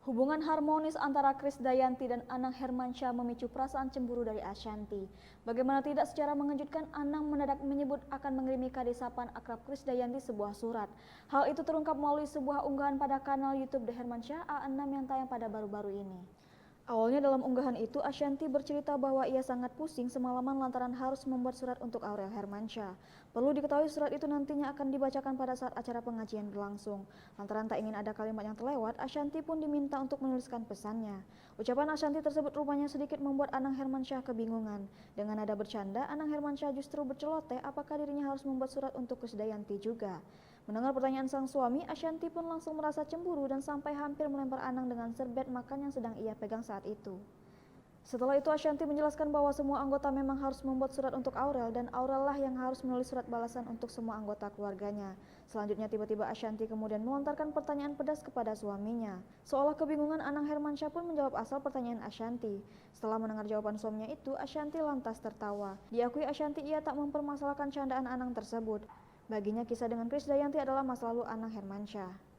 Hubungan harmonis antara Krisdayanti dan Anang Hermansyah memicu perasaan cemburu dari Ashanty. Bagaimana tidak, secara mengejutkan Anang mendadak menyebut akan mengirimi kadisapan akrab Krisdayanti sebuah surat. Hal itu terungkap melalui sebuah unggahan pada kanal YouTube The Hermansyah A6 yang tayang pada baru-baru ini. Awalnya dalam unggahan itu, Ashanty bercerita bahwa ia sangat pusing semalaman lantaran harus membuat surat untuk Aurel Hermansyah. Perlu diketahui surat itu nantinya akan dibacakan pada saat acara pengajian berlangsung. Lantaran tak ingin ada kalimat yang terlewat, Ashanty pun diminta untuk menuliskan pesannya. Ucapan Ashanty tersebut rupanya sedikit membuat Anang Hermansyah kebingungan. Dengan nada bercanda, Anang Hermansyah justru berceloteh apakah dirinya harus membuat surat untuk Krisdayanti juga. Mendengar pertanyaan sang suami, Ashanty pun langsung merasa cemburu dan sampai hampir melempar Anang dengan serbet makan yang sedang ia pegang saat itu. Setelah itu Ashanty menjelaskan bahwa semua anggota memang harus membuat surat untuk Aurel dan Aurel lah yang harus menulis surat balasan untuk semua anggota keluarganya. Selanjutnya tiba-tiba Ashanty kemudian melontarkan pertanyaan pedas kepada suaminya. Seolah kebingungan, Anang Hermansyah pun menjawab asal pertanyaan Ashanty. Setelah mendengar jawaban suaminya itu, Ashanty lantas tertawa. Diakui Ashanty ia tak mempermasalahkan candaan Anang tersebut. Baginya kisah dengan Krisdayanti adalah masa lalu Anang Hermansyah.